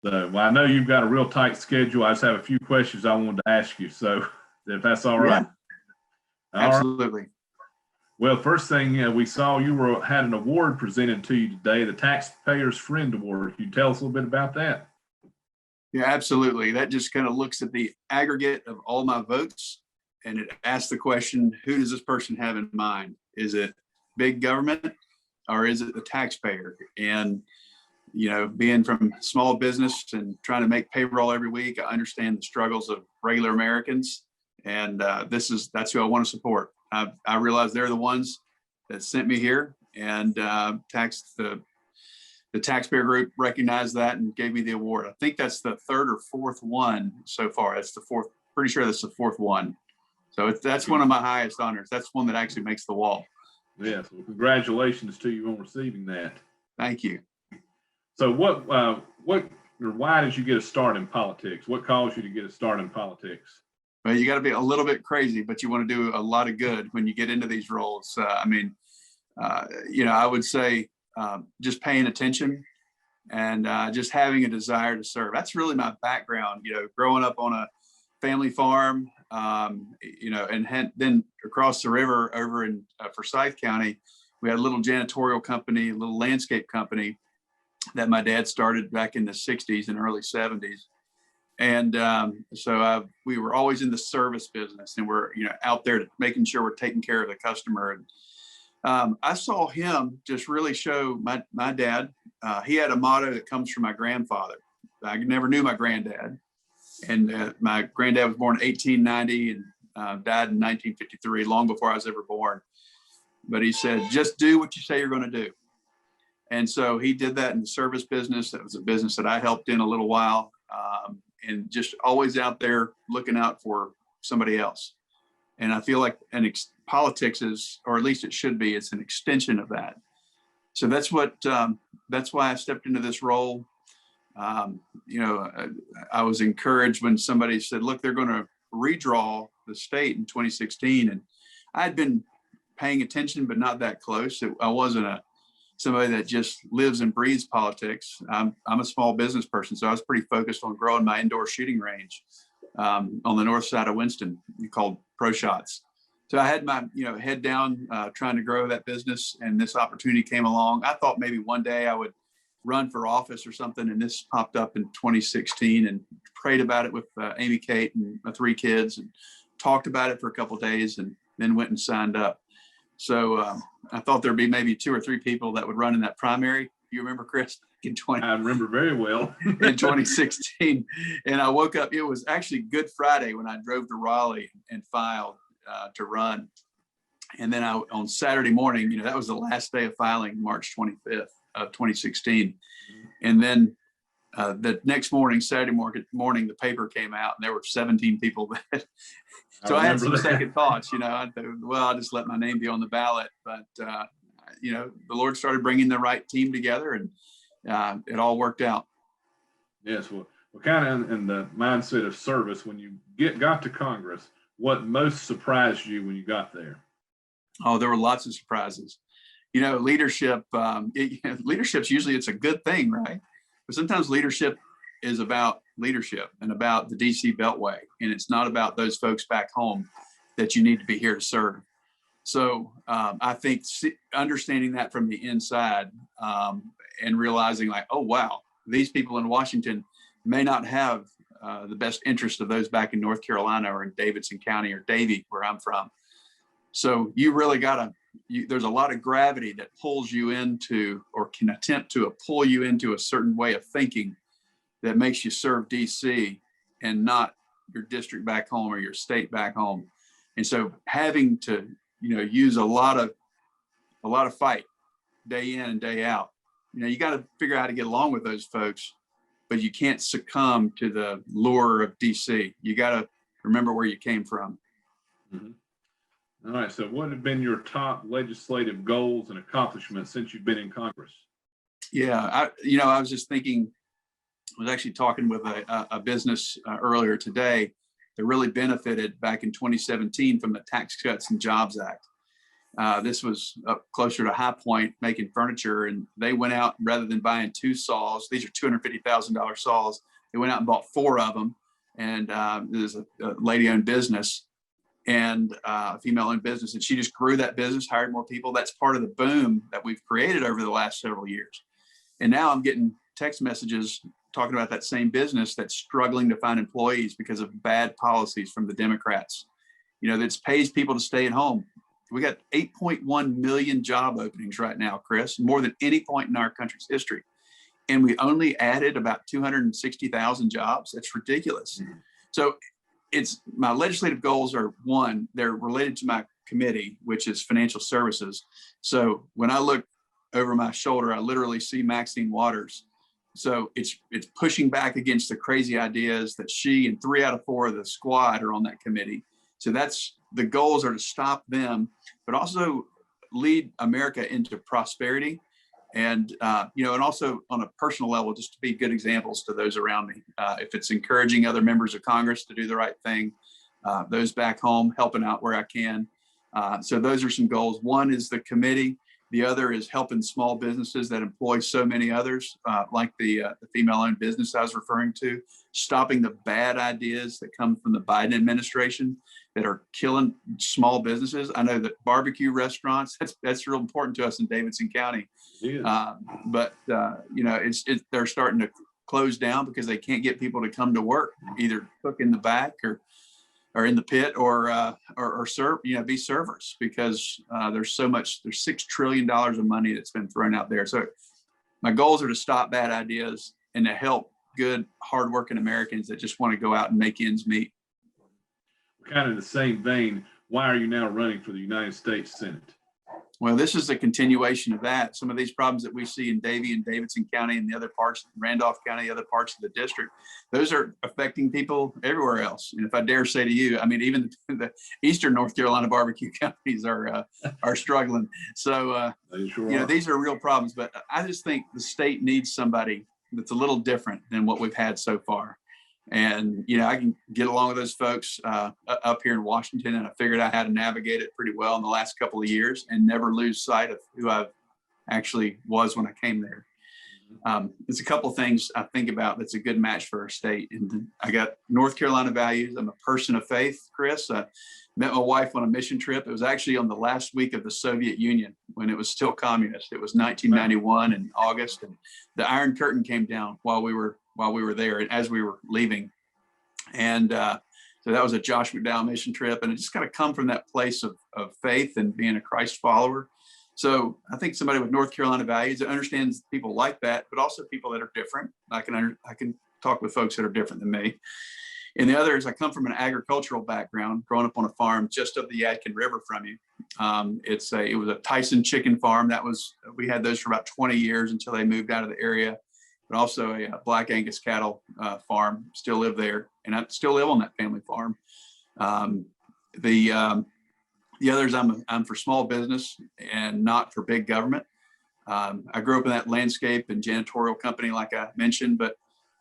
So, well, I know you've got a real tight schedule. I just have a few questions I wanted to ask you. So, if that's all right. Yeah, All right. absolutely. Well, first thing we saw you had an award presented to you today, the Taxpayer's Friend Award. Can you tell us a little bit about that? Yeah, absolutely. That just kind of looks at the aggregate of all my votes, and it asks the question, who does this person have in mind? Is it big government or is it the taxpayer? And, being from small business and trying to make payroll every week, I understand the struggles of regular Americans. And that's who I want to support. I realize they're the ones that sent me here, and the taxpayer group recognized that and gave me the award. I think that's the third or fourth one so far. That's the fourth, pretty sure that's the fourth one. So that's one of my highest honors. That's one that actually makes the wall. Yes. Well, congratulations to you on receiving that. Thank you. So why did you get a start in politics? What caused you to get a start in politics? Well, you got to be a little bit crazy, but you want to do a lot of good when you get into these roles. I would say just paying attention and just having a desire to serve. That's really my background, growing up on a family farm, and then across the river over in Forsyth County, we had a little janitorial company, a little landscape company that my dad started back in the 60s and early 70s. And we were always in the service business, and we're out there making sure we're taking care of the customer. And I saw him just really show my dad. He had a motto that comes from my grandfather. I never knew my granddad, and my granddad was born in 1890 and died in 1953, long before I was ever born. But he said, "Just do what you say you're going to do." And so he did that in the service business. That was a business that I helped in a little while. And just always out there looking out for somebody else. And I feel like politics is, or at least it should be, it's an extension of that. So that's why I stepped into this role. I was encouraged when somebody said, look, they're going to redraw the state in 2016. And I had been paying attention, but not that close. I wasn't somebody that just lives and breathes politics. I'm a small business person, so I was pretty focused on growing my indoor shooting range on the north side of Winston, called Pro Shots. So I had my head down trying to grow that business, and this opportunity came along. I thought maybe one day I would run for office or something, and this popped up in 2016, and prayed about it with Amy Kate and my 3 kids, and talked about it for a couple of days, and then went and signed up. So I thought there'd be maybe 2 or 3 people that would run in that primary. You remember, Chris? I remember very well. In 2016. And I woke up, it was actually Good Friday when I drove to Raleigh and filed to run. And then on Saturday morning, that was the last day of filing, March 25th of 2016. And then the next morning, Saturday morning, the paper came out, and there were 17 people that. So I had some second thoughts, I thought, well, I'll just let my name be on the ballot. But, the Lord started bringing the right team together, and it all worked out. Yes. Well, kind of in the mindset of service, when you got to Congress, what most surprised you when you got there? Oh, there were lots of surprises. Leadership, leadership's usually, it's a good thing, right? But sometimes leadership is about leadership and about the DC Beltway. And it's not about those folks back home that you need to be here to serve. So I think understanding that from the inside and realizing like, oh, wow, these people in Washington may not have the best interest of those back in North Carolina or in Davidson County or Davie, where I'm from. So you really there's a lot of gravity that pulls you into, or can attempt to pull you into, a certain way of thinking that makes you serve DC and not your district back home or your state back home. And so having to, use a lot of fight day in and day out, you got to figure out how to get along with those folks, but you can't succumb to the lure of DC. You got to remember where you came from. Mm-hmm. All right. So what have been your top legislative goals and accomplishments since you've been in Congress? Yeah, I was just thinking, I was actually talking with a business earlier today that really benefited back in 2017 from the Tax Cuts and Jobs Act. This was up closer to High Point making furniture, and they went out rather than buying 2 saws. These are $250,000 saws. They went out and bought 4 of them, and there's a lady-owned business and a female-owned business, and she just grew that business, hired more people. That's part of the boom that we've created over the last several years. And now I'm getting text messages talking about that same business that's struggling to find employees because of bad policies from the Democrats. That pays people to stay at home. We got 8.1 million job openings right now, Chris, more than any point in our country's history. And we only added about 260,000 jobs. That's ridiculous. Mm-hmm. So my legislative goals are, one, they're related to my committee, which is financial services. So when I look over my shoulder, I literally see Maxine Waters. So it's pushing back against the crazy ideas that she and 3 out of 4 of the squad are on that committee. So the goals are to stop them, but also lead America into prosperity. And, and also on a personal level, just to be good examples to those around me. If it's encouraging other members of Congress to do the right thing, those back home, helping out where I can. So those are some goals. One is the committee. The other is helping small businesses that employ so many others, like the female-owned business I was referring to, stopping the bad ideas that come from the Biden administration that are killing small businesses. I know that barbecue restaurants, that's real important to us in Davidson County. Yeah. But they're starting to close down because they can't get people to come to work, either cook in the back or in the pit or serve, be servers, because there's $6 trillion of money that's been thrown out there. So my goals are to stop bad ideas and to help good, hardworking Americans that just want to go out and make ends meet. Kind of the same vein, why are you now running for the United States Senate? Well, this is a continuation of that. Some of these problems that we see in Davie and Davidson County and the other parts, Randolph County, other parts of the district, those are affecting people everywhere else. And if I dare say to you, I mean, even the Eastern North Carolina barbecue counties are struggling. So, these are real problems. But I just think the state needs somebody that's a little different than what we've had so far. And, I can get along with those folks up here in Washington, and I figured out how to navigate it pretty well in the last couple of years and never lose sight of who I actually was when I came there. There's a couple of things I think about that's a good match for our state. And I got North Carolina values. I'm a person of faith, Chris. I met my wife on a mission trip. It was actually on the last week of the Soviet Union when it was still communist. It was 1991 in August, and the Iron Curtain came down while we were there and as we were leaving. And so that was a Josh McDowell mission trip. And it just kind of come from that place of faith and being a Christ follower. So I think somebody with North Carolina values that understands people like that, but also people that are different. I can talk with folks that are different than me. And the other is I come from an agricultural background, growing up on a farm just up the Yadkin River from you. It was a Tyson chicken farm. We had those for about 20 years until they moved out of the area. But also a Black Angus cattle farm. Still live there, and I still live on that family farm. The others, I'm for small business and not for big government. I grew up in that landscape and janitorial company, like I mentioned, but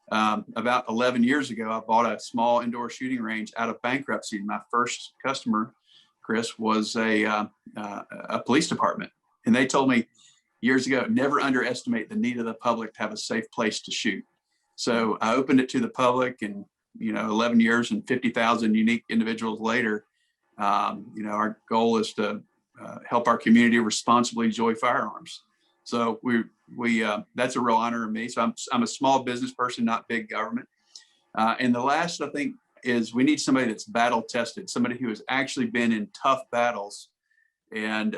about 11 years ago, I bought a small indoor shooting range out of bankruptcy. My first customer, Chris, was a police department, and they told me years ago, never underestimate the need of the public to have a safe place to shoot. So I opened it to the public, and 11 years and 50,000 unique individuals later, our goal is to help our community responsibly enjoy firearms. So we that's a real honor to me. So I'm a small business person, not big government. And the last, I think, is we need somebody that's battle tested, somebody who has actually been in tough battles. And,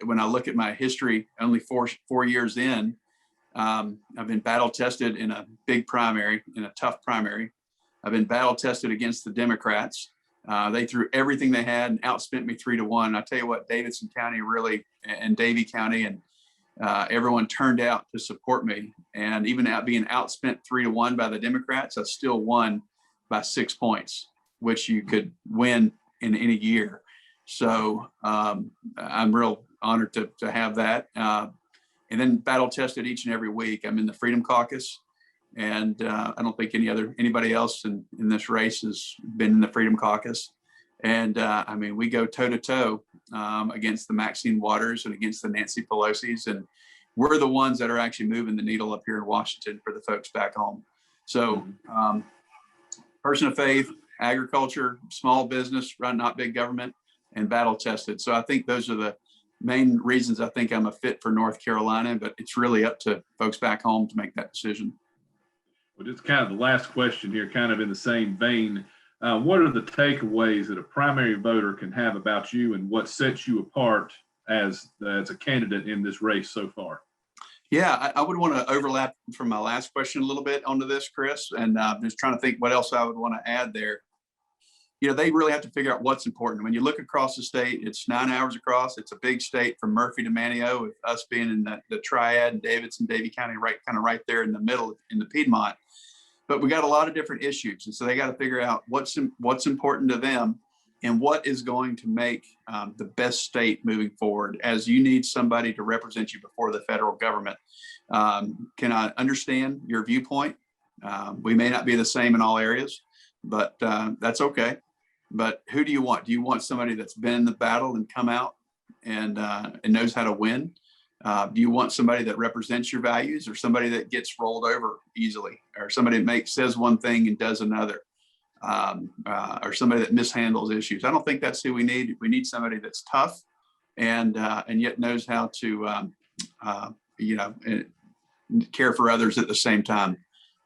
when I look at my history, only four years in, I've been battle tested in a big primary, in a tough primary. I've been battle tested against the Democrats. They threw everything they had and outspent me 3-1. I tell you what, Davidson County really, and Davie County, and everyone turned out to support me. And even being outspent 3-1 by the Democrats, I still won by 6 points, which you could win in any year. So I'm real honored to have that. And then battle tested each and every week. I'm in the Freedom Caucus, and I don't think anybody else in this race has been in the Freedom Caucus. And I mean, we go toe to toe against the Maxine Waters and against the Nancy Pelosi's, and we're the ones that are actually moving the needle up here in Washington for the folks back home. So person of faith, agriculture, small business, run not big government, and battle tested. So I think those are the main reasons I think I'm a fit for North Carolina, but it's really up to folks back home to make that decision. Well, just kind of the last question here, kind of in the same vein. What are the takeaways that a primary voter can have about you, and what sets you apart as a candidate in this race so far? Yeah, I would want to overlap from my last question a little bit onto this, Chris, and I'm just trying to think what else I would want to add there. You know, they really have to figure out what's important. When you look across the state, it's 9 hours across. It's a big state from Murphy to Manteo, with us being in the triad, and Davidson, Davie County, right there in the middle in the Piedmont. But we got a lot of different issues, and so they got to figure out what's important to them and what is going to make the best state moving forward. As you need somebody to represent you before the federal government. Can I understand your viewpoint? We may not be the same in all areas, but that's okay. But who do you want? Do you want somebody that's been in the battle and come out and knows how to win? Do you want somebody that represents your values, or somebody that gets rolled over easily, or somebody that says one thing and does another, or somebody that mishandles issues? I don't think that's who we need. We need somebody that's tough and yet knows how to care for others at the same time.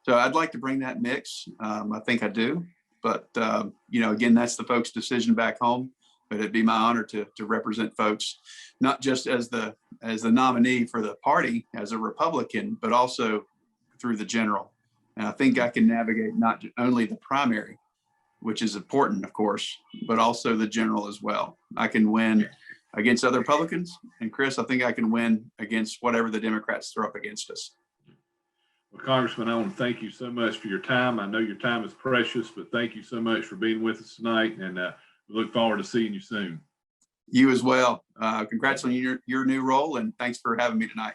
So I'd like to bring that mix. I think I do. But, again, that's the folks' decision back home. But it'd be my honor to represent folks, not just as the nominee for the party as a Republican, but also through the general. And I think I can navigate not only the primary, which is important, of course, but also the general as well. I can win against other Republicans. And Chris, I think I can win against whatever the Democrats throw up against us. Well, Congressman, I want to thank you so much for your time. I know your time is precious, but thank you so much for being with us tonight, and we look forward to seeing you soon. You as well. Congrats on your new role, and thanks for having me tonight.